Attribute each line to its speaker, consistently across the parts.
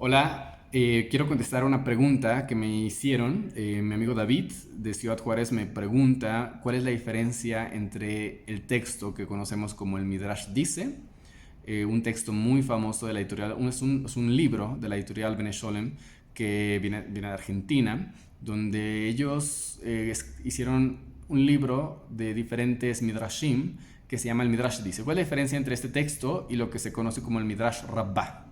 Speaker 1: Hola, quiero contestar una pregunta que me hicieron. Mi amigo David de Ciudad Juárez me pregunta cuál es la diferencia entre el texto que conocemos como el Midrash Dice, un texto muy famoso de la editorial, es un libro de la editorial Bene Sholem que viene de Argentina, donde ellos hicieron un libro de diferentes Midrashim que se llama el Midrash Dice. ¿Cuál es la diferencia entre este texto y lo que se conoce como el Midrash Rabbah?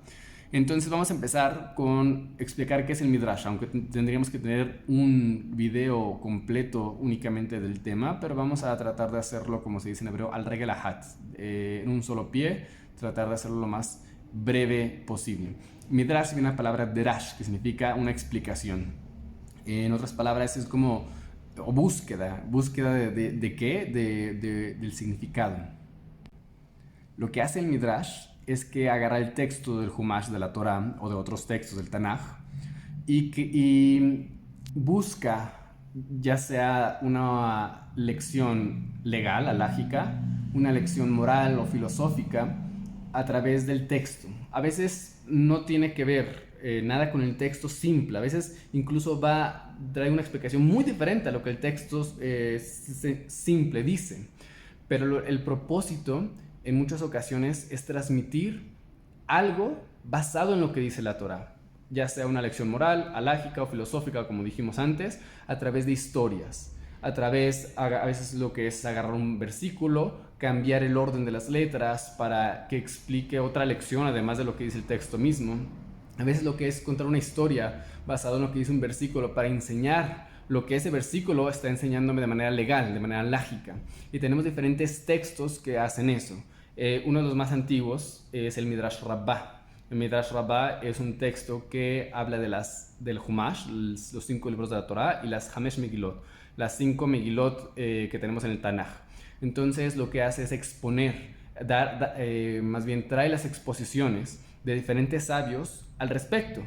Speaker 1: Entonces vamos a empezar con explicar qué es el Midrash, aunque tendríamos que tener un video completo únicamente del tema, pero vamos a tratar de hacerlo, como se dice en hebreo, al regel ahat, en un solo pie, tratar de hacerlo lo más breve posible. Midrash viene de la palabra derash, que significa una explicación. En otras palabras, es como o búsqueda de qué, del significado. Lo que hace el Midrash es que agarra el texto del Humash de la Torah o de otros textos del Tanaj y busca ya sea una lección legal, alágica, una lección moral o filosófica a través del texto. A veces no tiene que ver nada con el texto simple, a veces incluso trae una explicación muy diferente a lo que el texto simple dice. Pero el propósito en muchas ocasiones es transmitir algo basado en lo que dice la Torah, ya sea una lección moral, alágica o filosófica, como dijimos antes, a través de historias, a veces lo que es agarrar un versículo, cambiar el orden de las letras para que explique otra lección, además de lo que dice el texto mismo. A veces lo que es contar una historia basada en lo que dice un versículo para enseñar lo que ese versículo está enseñándome de manera legal, de manera lágica. Y tenemos diferentes textos que hacen eso. Uno de los más antiguos es el Midrash Rabbah. El Midrash Rabbah es un texto que habla del Humash, los 5 libros de la Torah, y las Hamesh Megilot, las 5 Megilot que tenemos en el Tanaj. Entonces lo que hace es exponer, más bien trae las exposiciones de diferentes sabios al respecto.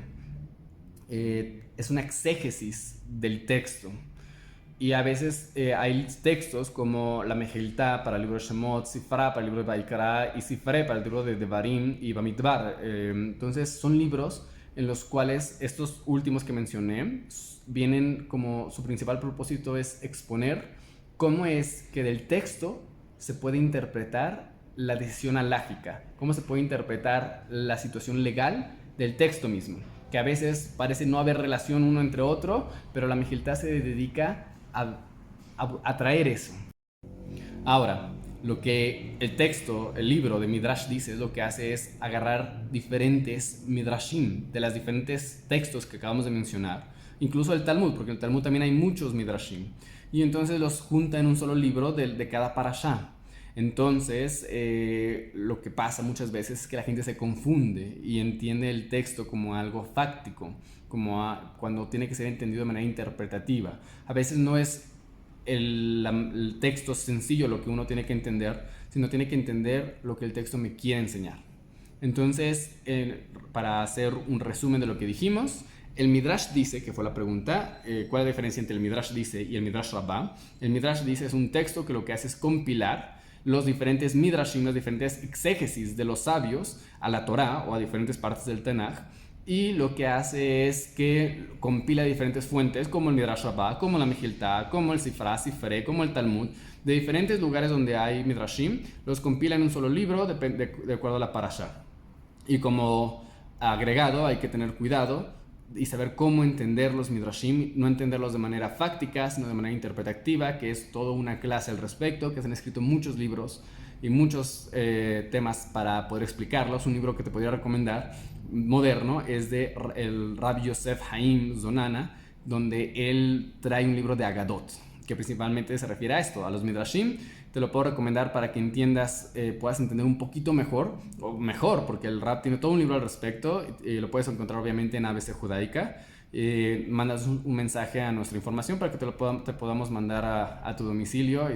Speaker 1: Es una exégesis del texto. Y a veces hay textos como la Mejiltá para el libro de Shemot, Sifra para el libro de Baikara y Sifre para el libro de Devarim y Bamidbar. Entonces son libros en los cuales estos últimos que mencioné vienen como su principal propósito es exponer cómo es que del texto se puede interpretar la decisión alágica, cómo se puede interpretar la situación legal del texto mismo, que a veces parece no haber relación uno entre otro, pero la Mejiltá se dedica a traer eso. Ahora, lo que el texto, el libro de Midrash dice, lo que hace es agarrar diferentes Midrashim de los diferentes textos que acabamos de mencionar, incluso el Talmud, porque en el Talmud también hay muchos Midrashim, y entonces los junta en un solo libro de cada parashá. Entonces, lo que pasa muchas veces es que la gente se confunde y entiende el texto como algo fáctico, cuando tiene que ser entendido de manera interpretativa. A veces no es el texto sencillo lo que uno tiene que entender, sino tiene que entender lo que el texto me quiere enseñar. Entonces, para hacer un resumen de lo que dijimos, el Midrash dice, que fue la pregunta, ¿cuál es la diferencia entre el Midrash dice y el Midrash Rabbah? El Midrash dice es un texto que lo que hace es compilar los diferentes Midrashim, las diferentes exégesis de los sabios a la Torah o a diferentes partes del Tanaj, y lo que hace es que compila diferentes fuentes como el Midrash Rabbah, como la Mejiltá, como el Sifra, Sifre, como el Talmud, de diferentes lugares donde hay Midrashim, los compila en un solo libro de acuerdo a la parasha. Y como agregado hay que tener cuidado y saber cómo entender los Midrashim, no entenderlos de manera fáctica, sino de manera interpretativa, que es toda una clase al respecto, que se han escrito muchos libros y muchos temas para poder explicarlos. Un libro que te podría recomendar, moderno, es de el Rabbi Yosef Haim Zonana, donde él trae un libro de Agadot, que principalmente se refiere a esto, a los Midrashim. Te lo puedo recomendar para que entiendas, puedas entender un poquito mejor, o mejor, porque el Rab tiene todo un libro al respecto, lo puedes encontrar obviamente en ABC Judaica. Mandas un mensaje a nuestra información para que te podamos mandar a tu domicilio,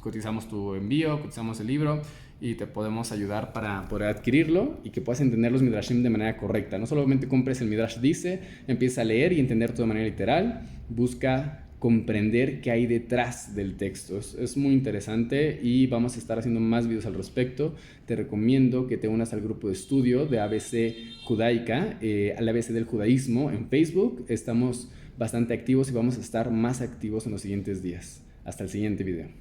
Speaker 1: cotizamos tu envío, cotizamos el libro y te podemos ayudar para poder adquirirlo y que puedas entender los Midrashim de manera correcta. No solamente compres el Midrash dice, empieza a leer y entender todo de manera literal, busca comprender qué hay detrás del texto. Es muy interesante y vamos a estar haciendo más videos al respecto. Te recomiendo que te unas al grupo de estudio de ABC Judaica, al ABC del judaísmo en Facebook. Estamos bastante activos y vamos a estar más activos en los siguientes días. Hasta el siguiente video.